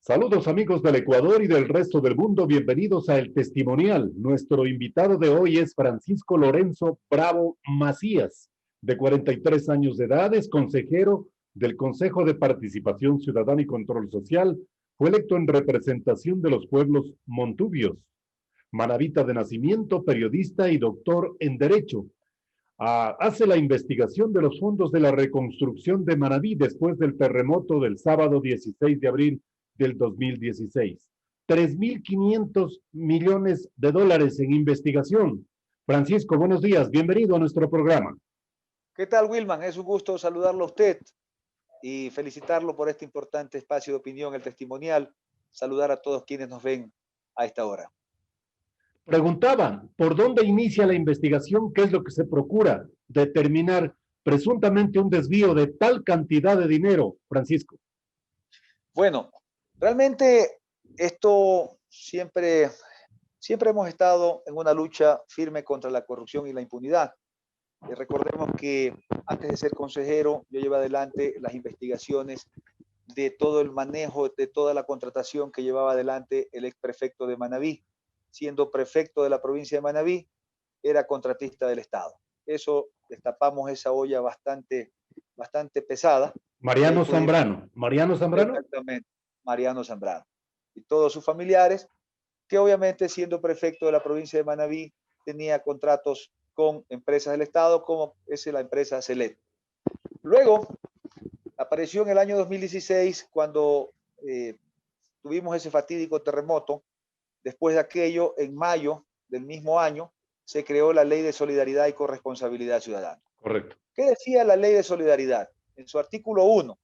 Saludos amigos del Ecuador y del resto del mundo, bienvenidos a El Testimonial. Nuestro invitado de hoy es Francisco Lorenzo Bravo Macías, de 43 años de edad, es consejero del Consejo de Participación Ciudadana y Control Social, fue electo en representación de los pueblos montubios, manabita de nacimiento, periodista y doctor en Derecho. Hace la investigación de los fondos de la reconstrucción de Manabí después del terremoto del sábado 16 de abril del 2016. 3.500 millones de dólares en investigación. Francisco, buenos días, bienvenido a nuestro programa. ¿Qué tal, Wilman? Es un gusto saludarlo a usted y felicitarlo por este importante espacio de opinión, el testimonial. Saludar a todos quienes nos ven a esta hora. Preguntaban, ¿por dónde inicia la investigación? ¿Qué es lo que se procura? Determinar presuntamente un desvío de tal cantidad de dinero, Francisco. Bueno, realmente esto siempre hemos estado en una lucha firme contra la corrupción y la impunidad. Recordemos que antes de ser consejero, yo llevé adelante las investigaciones de todo el manejo, de toda la contratación que llevaba adelante el ex prefecto de Manabí. Siendo prefecto de la provincia de Manabí, era contratista del Estado. Eso, destapamos esa olla bastante pesada. Mariano Zambrano. Mariano Zambrano. Exactamente, Mariano Zambrano. Y todos sus familiares, que obviamente siendo prefecto de la provincia de Manabí, tenía contratos con empresas del Estado, como es la empresa Celet. Luego, apareció en el año 2016, cuando tuvimos ese fatídico terremoto. Después de aquello, en mayo del mismo año, se creó la Ley de Solidaridad y Corresponsabilidad Ciudadana. Correcto. ¿Qué decía la Ley de Solidaridad? En su artículo 1,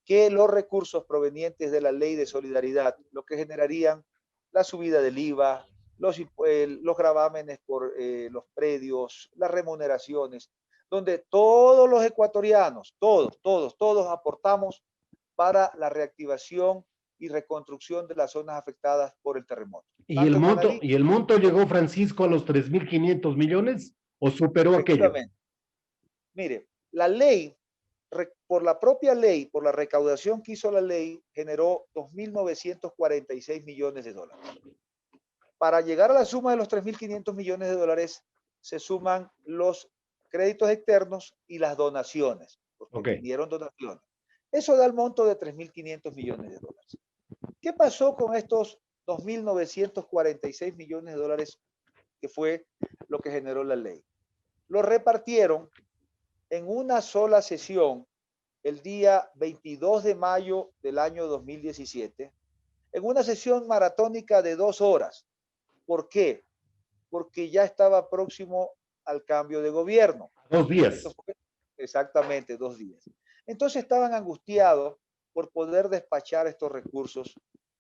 que los recursos provenientes de la Ley de Solidaridad, lo que generarían la subida del IVA, los gravámenes por los predios, las remuneraciones, donde todos los ecuatorianos, todos aportamos para la reactivación y reconstrucción de las zonas afectadas por el terremoto. ¿Y el monto llegó, Francisco, a los 3.500 millones o superó aquello? Mire, la ley, por la propia ley, por la recaudación que hizo la ley, generó 2.946 millones de dólares. Para llegar a la suma de los 3.500 millones de dólares, se suman los créditos externos y las donaciones, porque dieron donaciones. Eso da el monto de 3.500 millones de dólares. ¿Qué pasó con estos 2.946 millones de dólares que fue lo que generó la ley? Lo repartieron en una sola sesión el día 22 de mayo del año 2017, en una sesión maratónica de 2 horas. ¿Por qué? Porque ya estaba próximo al cambio de gobierno. 2 días. Exactamente, 2 días. Entonces estaban angustiados por poder despachar estos recursos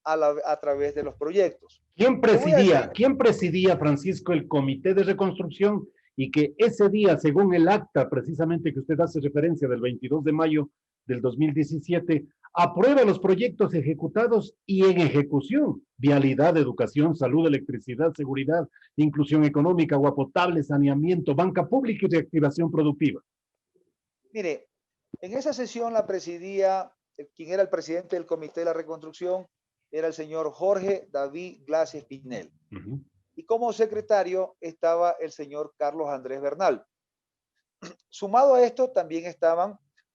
a través de los proyectos. ¿Quién presidía, Francisco, el Comité de Reconstrucción y que ese día, según el acta precisamente que usted hace referencia del 22 de mayo del 2017, aprueba los proyectos ejecutados y en ejecución? Vialidad, educación, salud, electricidad, seguridad, inclusión económica, agua potable, saneamiento, banca pública y reactivación productiva. Mire, en esa sesión la presidía, quien era el presidente del Comité de la Reconstrucción, era el señor Jorge David Glases Pinel. Y como secretario estaba el señor Carlos Andrés Bernal. Sumado a esto, también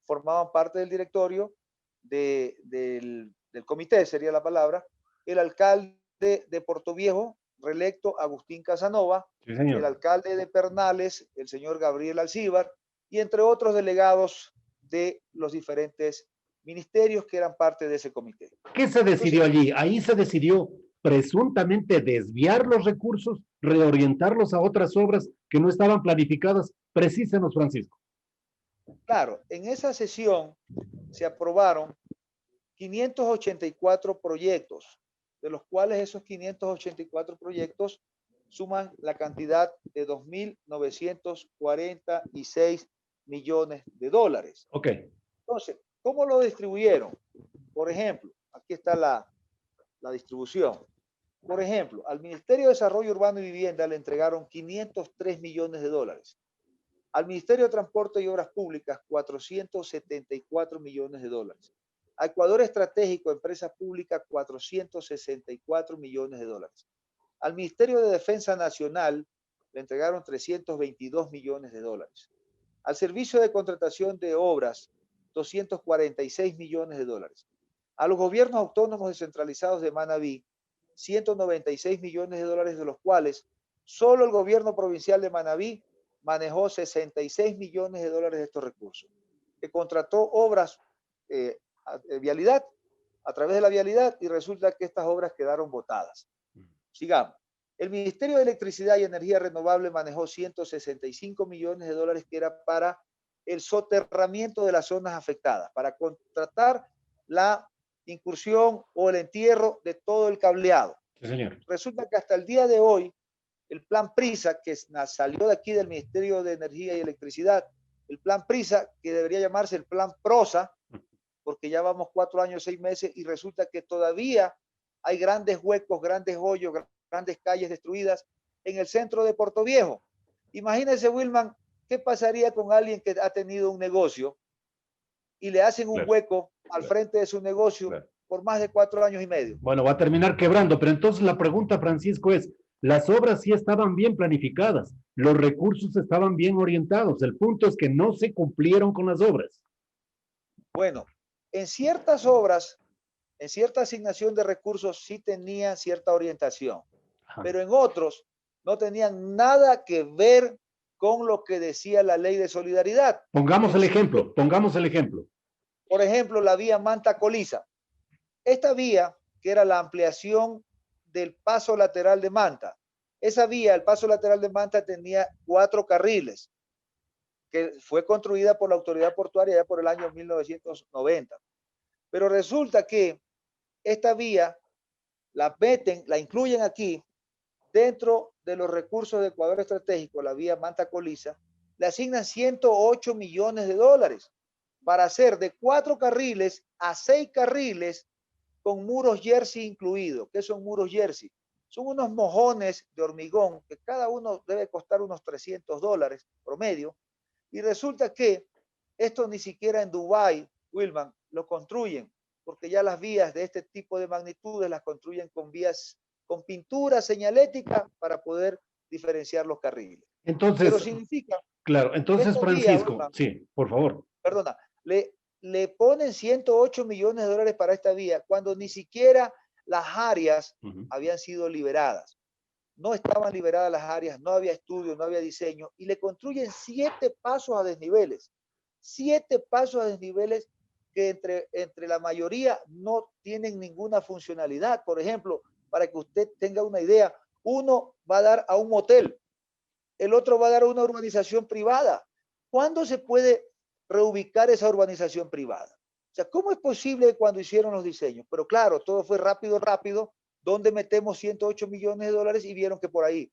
formaban parte del directorio del comité, sería la palabra, el alcalde de Portoviejo, reelecto Agustín Casanova, sí, el alcalde de Pernales, el señor Gabriel Alcíbar, y entre otros delegados de los diferentes ministerios que eran parte de ese comité. ¿Qué se decidió allí? Ahí se decidió presuntamente desviar los recursos, reorientarlos a otras obras que no estaban planificadas. Precísenos, Francisco. Claro, en esa sesión se aprobaron 584 proyectos, de los cuales esos 584 proyectos suman la cantidad de 2.946 millones de dólares. Ok. Entonces, ¿cómo lo distribuyeron? Por ejemplo, aquí está la distribución. Por ejemplo, al Ministerio de Desarrollo Urbano y Vivienda le entregaron 503 millones de dólares. Al Ministerio de Transporte y Obras Públicas, 474 millones de dólares. A Ecuador Estratégico, empresa pública, 464 millones de dólares. Al Ministerio de Defensa Nacional le entregaron 322 millones de dólares. Al Servicio de Contratación de Obras, 246 millones de dólares. A los gobiernos autónomos descentralizados de Manabí, 196 millones de dólares, de los cuales solo el gobierno provincial de Manabí manejó 66 millones de dólares de estos recursos, que contrató obras vialidad, a través de la vialidad, y resulta que estas obras quedaron botadas. Sigamos. El Ministerio de Electricidad y Energía Renovable manejó 165 millones de dólares, que era para el soterramiento de las zonas afectadas, para contratar la incursión o el entierro de todo el cableado. Sí, señor. Resulta que hasta el día de hoy, el plan PRISA, que salió de aquí del Ministerio de Energía y Electricidad, el plan PRISA, que debería llamarse el plan PROSA, porque ya vamos 4 años, 6 meses, y resulta que todavía hay grandes huecos, grandes hoyos, grandes calles destruidas en el centro de Puerto Viejo. Imagínense, Wilman, ¿qué pasaría con alguien que ha tenido un negocio y le hacen un hueco al frente de su negocio por más de 4 años y medio? Bueno, va a terminar quebrando, pero entonces la pregunta, Francisco, es, las obras sí estaban bien planificadas, los recursos estaban bien orientados, el punto es que no se cumplieron con las obras. Bueno, en ciertas obras, en cierta asignación de recursos sí tenía cierta orientación, pero en otros no tenían nada que ver con lo que decía la ley de solidaridad. Pongamos el ejemplo, pongamos el ejemplo. Por ejemplo, la vía Manta-Coliza. Esta vía, que era la ampliación del paso lateral de Manta, esa vía, el paso lateral de Manta, tenía 4 carriles, que fue construida por la autoridad portuaria ya por el año 1990. Pero resulta que esta vía la meten, la incluyen aquí dentro de los recursos de Ecuador Estratégico, la vía Manta-Coliza, le asignan 108 millones de dólares para hacer de 4 carriles a 6 carriles con muros jersey incluidos. ¿Qué son muros jersey? Son unos mojones de hormigón que cada uno debe costar unos $300 promedio. Y resulta que esto ni siquiera en Dubái, Wilman, lo construyen, porque ya las vías de este tipo de magnitudes las construyen con vías, con pintura señalética para poder diferenciar los carriles. Entonces, pero significa, claro, entonces Francisco, Wilman, sí, por favor. Perdona, le ponen 108 millones de dólares para esta vía cuando ni siquiera las áreas habían sido liberadas. No estaban liberadas las áreas, no había estudio, no había diseño, y le construyen 7 pasos a desniveles. 7 pasos a desniveles que entre la mayoría no tienen ninguna funcionalidad. Por ejemplo, para que usted tenga una idea, uno va a dar a un motel, el otro va a dar a una urbanización privada. ¿Cuándo se puede reubicar esa urbanización privada? O sea, ¿cómo es posible cuando hicieron los diseños? Pero claro, todo fue rápido, donde metemos 108 millones de dólares y vieron que por ahí.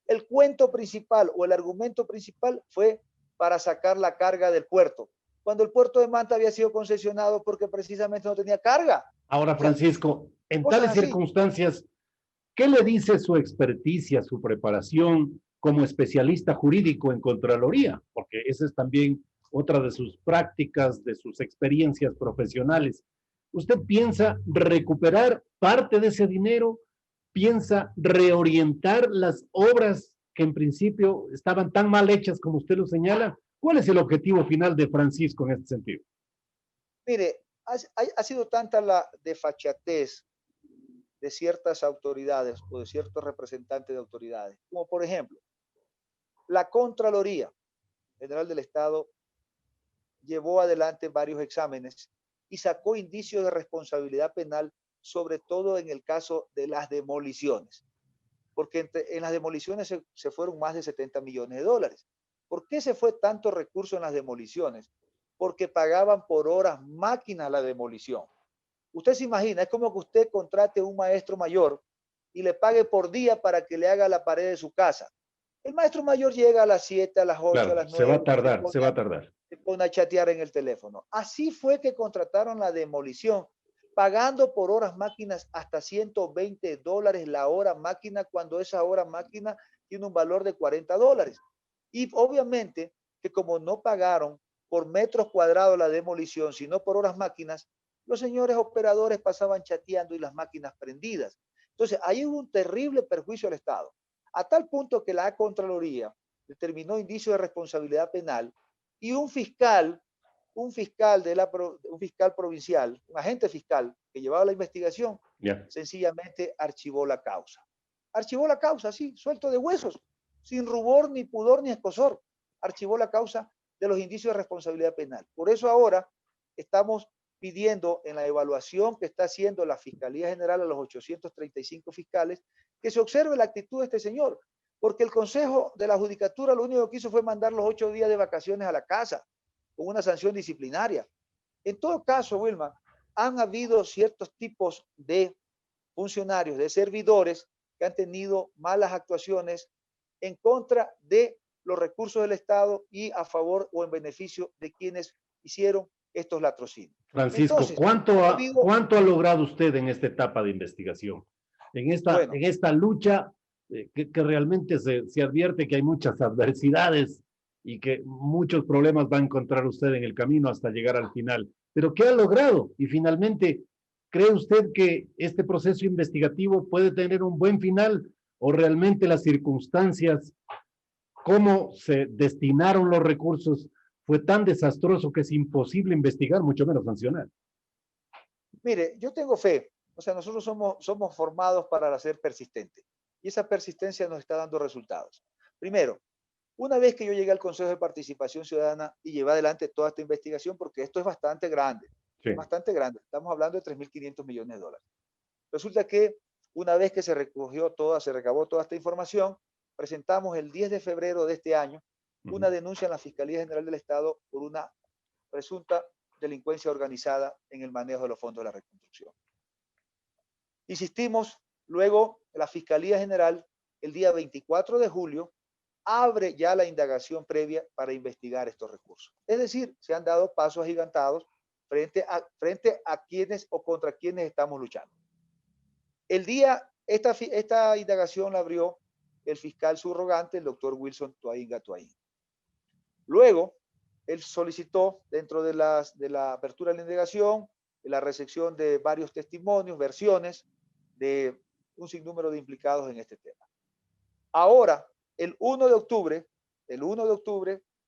El cuento principal o el argumento principal fue para sacar la carga del puerto, cuando el puerto de Manta había sido concesionado porque precisamente no tenía carga. Ahora, Francisco, en tales circunstancias, ¿qué le dice su experticia, su preparación como especialista jurídico en Contraloría? Porque esa es también otra de sus prácticas, de sus experiencias profesionales. ¿Usted piensa recuperar parte de ese dinero? ¿Piensa reorientar las obras que en principio estaban tan mal hechas como usted lo señala? ¿Cuál es el objetivo final de Francisco en este sentido? Mire, ha sido tanta la desfachatez de ciertas autoridades o de ciertos representantes de autoridades, como por ejemplo, la Contraloría General del Estado llevó adelante varios exámenes y sacó indicios de responsabilidad penal, sobre todo en el caso de las demoliciones, porque en las demoliciones se fueron más de 70 millones de dólares. ¿Por qué se fue tanto recurso en las demoliciones? Porque pagaban por horas máquina la demolición. Usted se imagina, es como que usted contrate a un maestro mayor y le pague por día para que le haga la pared de su casa. El maestro mayor llega a las 7, a las 8, claro, a las 9. Se va a tardar, se va a tardar. Se pone a chatear en el teléfono. Así fue que contrataron la demolición, pagando por horas máquinas hasta $120 la hora máquina, cuando esa hora máquina tiene un valor de $40. Y obviamente que como no pagaron por metros cuadrados la demolición, sino por horas máquinas, los señores operadores pasaban chateando y las máquinas prendidas. Entonces, ahí hubo un terrible perjuicio al Estado, a tal punto que la Contraloría determinó indicio de responsabilidad penal y un fiscal provincial, un agente fiscal que llevaba la investigación, sencillamente archivó la causa. Archivó la causa, así, suelto de huesos, sin rubor, ni pudor, ni escosor. Archivó la causa de los indicios de responsabilidad penal. Por eso ahora estamos pidiendo en la evaluación que está haciendo la Fiscalía General a los 835 fiscales que se observe la actitud de este señor, porque el Consejo de la Judicatura lo único que hizo fue mandar los 8 días de vacaciones a la casa con una sanción disciplinaria. En todo caso, Wilma, han habido ciertos tipos de funcionarios, de servidores que han tenido malas actuaciones en contra de los recursos del Estado y a favor o en beneficio de quienes hicieron estos latrocinios. Francisco, Entonces, ¿cuánto ha logrado usted en esta etapa de investigación? En esta lucha que realmente se advierte que hay muchas adversidades y que muchos problemas va a encontrar usted en el camino hasta llegar al final. Pero ¿qué ha logrado? Y finalmente, ¿cree usted que este proceso investigativo puede tener un buen final o realmente las circunstancias, cómo se destinaron los recursos, fue tan desastroso que es imposible investigar, mucho menos sancionar? Mire, yo tengo fe. O sea, nosotros somos formados para ser persistentes. Y esa persistencia nos está dando resultados. Primero, una vez que yo llegué al Consejo de Participación Ciudadana y llevé adelante toda esta investigación, porque esto es bastante grande, Sí. bastante grande. Estamos hablando de 3.500 millones de dólares. Resulta que una vez que se recabó toda esta información, presentamos el 10 de febrero de este año una denuncia en la Fiscalía General del Estado por una presunta delincuencia organizada en el manejo de los fondos de la reconstrucción. Insistimos, luego la Fiscalía General, el día 24 de julio, abre ya la indagación previa para investigar estos recursos. Es decir, se han dado pasos agigantados frente a quienes o contra quienes estamos luchando. Esta indagación la abrió el fiscal subrogante, el doctor Wilson Tuainga Tuaín. Luego, él solicitó, dentro de la apertura de la indagación, la recepción de varios testimonios, versiones de un sinnúmero de implicados en este tema. Ahora, el 1 de octubre,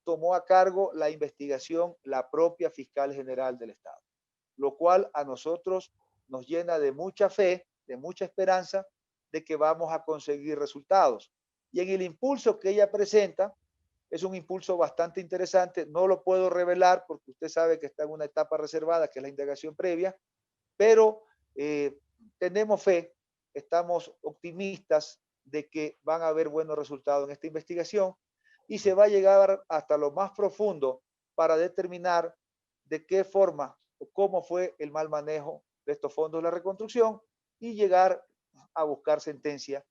tomó a cargo la investigación la propia fiscal general del Estado, lo cual a nosotros nos llena de mucha fe, de mucha esperanza de que vamos a conseguir resultados. Y en el impulso que ella presenta, es un impulso bastante interesante, no lo puedo revelar porque usted sabe que está en una etapa reservada, que es la indagación previa, pero tenemos fe, estamos optimistas de que van a haber buenos resultados en esta investigación y se va a llegar hasta lo más profundo para determinar de qué forma o cómo fue el mal manejo de estos fondos de la reconstrucción y llegar a buscar sentencia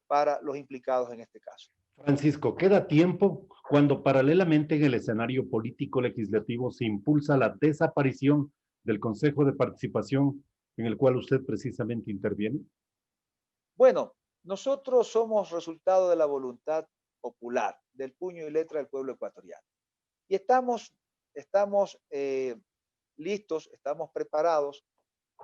para los implicados en este caso. Francisco, queda tiempo cuando paralelamente en el escenario político legislativo se impulsa la desaparición del Consejo de Participación en el cual usted precisamente interviene. Bueno, nosotros somos resultado de la voluntad popular, del puño y letra del pueblo ecuatoriano. Y estamos listos, estamos preparados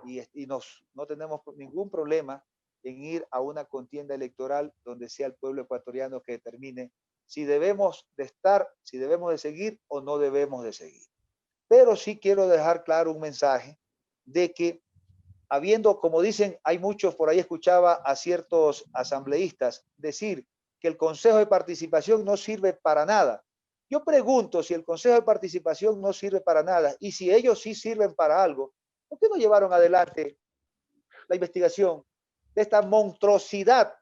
y no tenemos ningún problema en ir a una contienda electoral donde sea el pueblo ecuatoriano que determine si debemos de estar, si debemos de seguir o no debemos de seguir. Pero sí quiero dejar claro un mensaje de que habiendo, como dicen, hay muchos, por ahí escuchaba a ciertos asambleístas decir que el Consejo de Participación no sirve para nada. Yo pregunto si el Consejo de Participación no sirve para nada y si ellos sí sirven para algo, ¿por qué no llevaron adelante la investigación de esta monstruosidad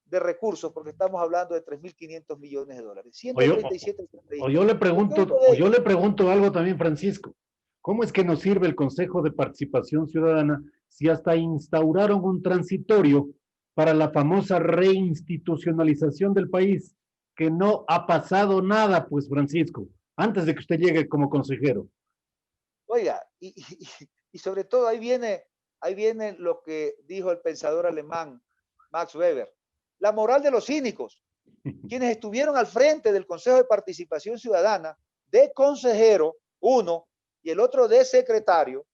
de recursos? Porque estamos hablando de 3.500 millones de dólares. 137 o yo le pregunto algo también, Francisco. ¿Cómo es que nos sirve el Consejo de Participación Ciudadana si hasta instauraron un transitorio para la famosa reinstitucionalización del país? Que no ha pasado nada, pues, Francisco, antes de que usted llegue como consejero. Oiga, y sobre todo ahí viene lo que dijo el pensador alemán Max Weber, la moral de los cínicos, quienes estuvieron al frente del Consejo de Participación Ciudadana, de consejero, uno, y el otro de secretario,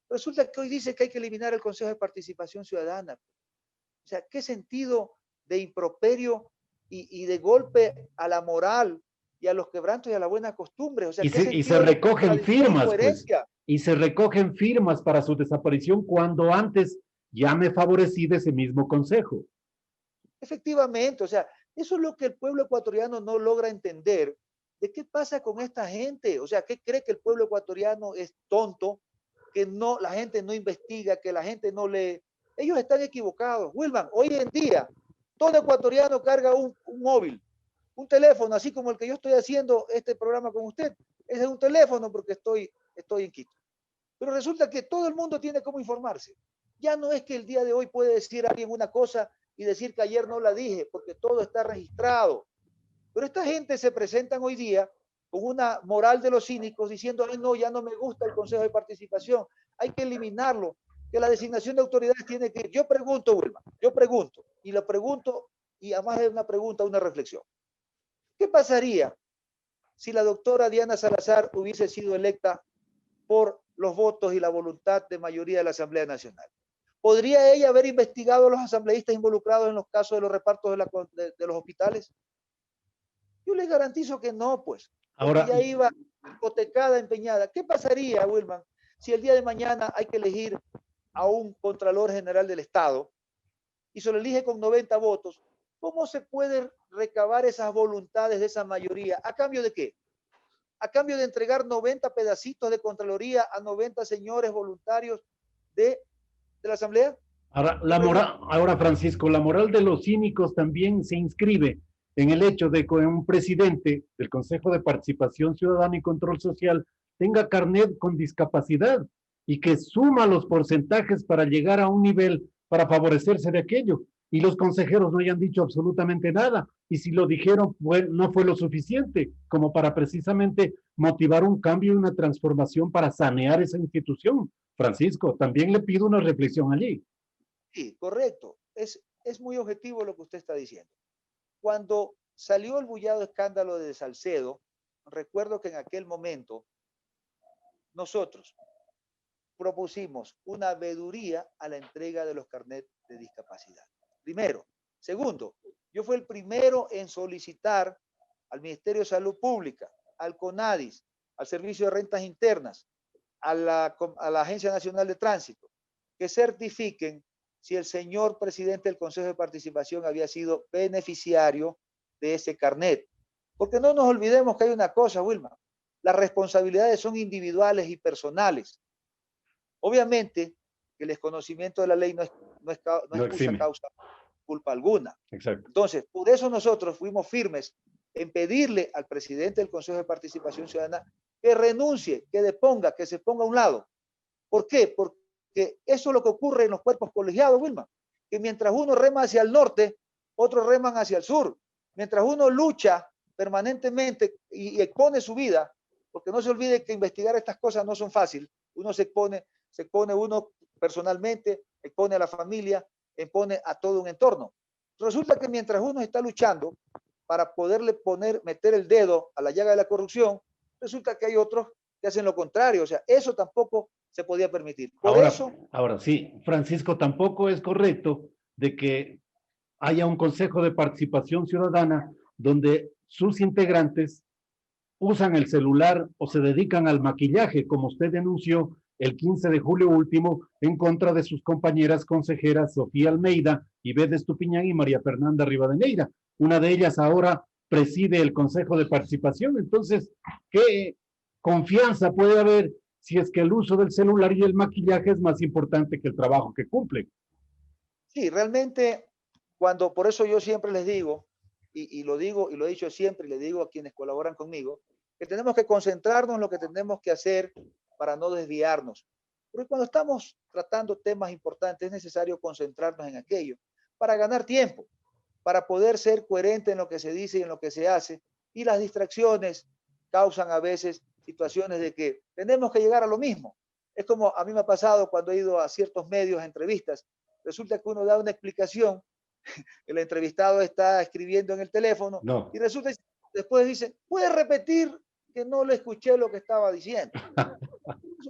Resulta que hoy dice que hay que eliminar el Consejo de Participación Ciudadana. O sea, ¿qué sentido de improperio y de golpe a la moral y a los quebrantos y a la buena costumbre? O sea, ¿qué Y se sentido de recogen contradicción y firmas, pues. coherencia? Y se recogen firmas para su desaparición cuando antes ya me favorecí de ese mismo consejo. Efectivamente, o sea, eso es lo que el pueblo ecuatoriano no logra entender. ¿De qué pasa con esta gente? O sea, ¿qué cree que el pueblo ecuatoriano es tonto? Que no, la gente no investiga, que la gente no lee. Ellos están equivocados. Wilman, hoy en día, todo ecuatoriano carga un móvil, un teléfono, así como el que yo estoy haciendo este programa con usted. Ese es un teléfono porque estoy en Quito. Pero resulta que todo el mundo tiene cómo informarse. Ya no es que el día de hoy puede decir alguien una cosa y decir que ayer no la dije, porque todo está registrado. Pero esta gente se presentan hoy día con una moral de los cínicos diciendo, ay, no, ya no me gusta el Consejo de Participación, hay que eliminarlo, que la designación de autoridades tiene que ir. Yo pregunto, Wilma, yo pregunto, y lo pregunto, y además de una pregunta, una reflexión. ¿Qué pasaría si la doctora Diana Salazar hubiese sido electa por los votos y la voluntad de mayoría de la Asamblea Nacional? ¿Podría ella haber investigado a los asambleístas involucrados en los casos de los repartos de los hospitales? Yo les garantizo que no, pues, porque Ahora, ya iba hipotecada, empeñada. ¿Qué pasaría, Wilman, si el día de mañana hay que elegir a un Contralor General del Estado y se lo elige con 90 votos? ¿Cómo se puede recabar esas voluntades de esa mayoría? ¿A cambio de qué? A cambio de entregar 90 pedacitos de Contraloría a 90 señores voluntarios de, de la Asamblea. Yo pregunto. ahora, Francisco, la moral de los cínicos también se inscribe en el hecho de que un presidente del Consejo de Participación Ciudadana y Control Social tenga carnet con discapacidad y que suma los porcentajes para llegar a un nivel para favorecerse de aquello. Y los consejeros no hayan dicho absolutamente nada. Y si lo dijeron, no fue lo suficiente como para precisamente motivar un cambio y una transformación para sanear esa institución. Francisco, también le pido una reflexión allí. Sí, correcto. Es muy objetivo lo que usted está diciendo. Cuando salió el bullado escándalo de Salcedo, recuerdo que en aquel momento nosotros propusimos una veeduría a la entrega de los carnets de discapacidad. Primero. Segundo, yo fui el primero en solicitar al Ministerio de Salud Pública, al CONADIS, al Servicio de Rentas Internas, a la Agencia Nacional de Tránsito, que certifiquen si el señor presidente del Consejo de Participación había sido beneficiario de ese carnet. Porque no nos olvidemos que hay una cosa, Wilma, las responsabilidades son individuales y personales. Obviamente que el desconocimiento de la ley no excusa causa culpa alguna. Exacto. Entonces, por eso nosotros fuimos firmes en pedirle al presidente del Consejo de Participación Ciudadana que renuncie, que deponga, que se ponga a un lado. ¿Por qué? Porque eso es lo que ocurre en los cuerpos colegiados, Wilma, que mientras uno rema hacia el norte, otros reman hacia el sur. Mientras uno lucha permanentemente y expone su vida, porque no se olvide que investigar estas cosas no son fáciles, uno se expone uno personalmente, expone a la familia, expone a todo un entorno. Resulta que mientras uno está luchando para poderle meter el dedo a la llaga de la corrupción, resulta que hay otros que hacen lo contrario. O sea, eso tampoco se podía permitir. Por eso. Ahora sí, Francisco, tampoco es correcto de que haya un Consejo de Participación Ciudadana donde sus integrantes usan el celular o se dedican al maquillaje, como usted denunció el 15 de julio último en contra de sus compañeras consejeras Sofía Almeida, Ivette Estupiñán y María Fernanda Rivadeneira. Una de ellas ahora preside el Consejo de Participación. Entonces, ¿qué confianza puede haber si es que el uso del celular y el maquillaje es más importante que el trabajo que cumplen? Sí, realmente, por eso yo siempre les digo, y lo digo y lo he dicho siempre, y le digo a quienes colaboran conmigo, que tenemos que concentrarnos en lo que tenemos que hacer para no desviarnos. Porque cuando estamos tratando temas importantes es necesario concentrarnos en aquello para ganar tiempo, para poder ser coherente en lo que se dice y en lo que se hace. Y las distracciones causan a veces situaciones de que tenemos que llegar a lo mismo. Es como a mí me ha pasado cuando he ido a ciertos medios, a entrevistas, resulta que uno da una explicación, el entrevistado está escribiendo en el teléfono No. y resulta que después dice, ¿puede repetir que no le escuché lo que estaba diciendo?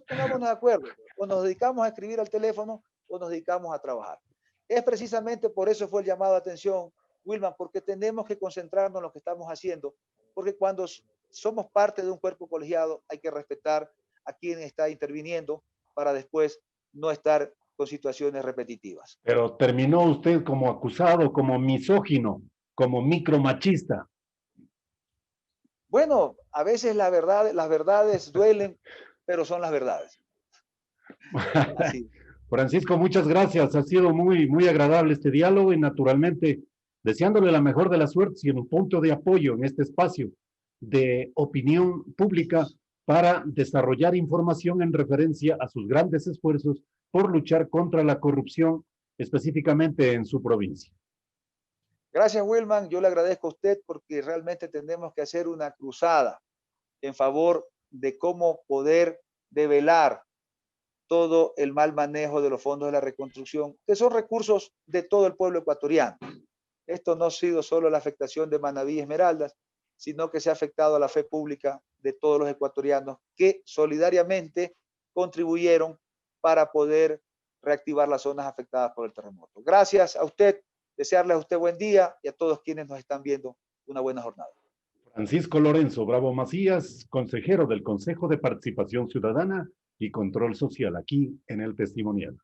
Pongámonos de acuerdo. o nos dedicamos a escribir al teléfono o nos dedicamos a trabajar. Es precisamente por eso fue el llamado de atención, Wilman, porque tenemos que concentrarnos en lo que estamos haciendo, porque cuando somos parte de un cuerpo colegiado hay que respetar a quien está interviniendo para después no estar con situaciones repetitivas. Pero terminó usted como acusado, como misógino, como micromachista. Bueno, a veces las verdades duelen, pero son las verdades. Así. Francisco, muchas gracias. Ha sido muy, muy agradable este diálogo y naturalmente deseándole la mejor de las suertes y un punto de apoyo en este espacio de opinión pública para desarrollar información en referencia a sus grandes esfuerzos por luchar contra la corrupción, específicamente en su provincia. Gracias, Wilman. Yo le agradezco a usted porque realmente tenemos que hacer una cruzada en favor de cómo poder develar todo el mal manejo de los fondos de la reconstrucción, que son recursos de todo el pueblo ecuatoriano. Esto no ha sido solo la afectación de Manabí y Esmeraldas, sino que se ha afectado a la fe pública de todos los ecuatorianos que solidariamente contribuyeron para poder reactivar las zonas afectadas por el terremoto. Gracias a usted, desearle a usted buen día y a todos quienes nos están viendo una buena jornada. Francisco Lorenzo Bravo Macías, consejero del Consejo de Participación Ciudadana y Control Social, aquí en El Testimonial.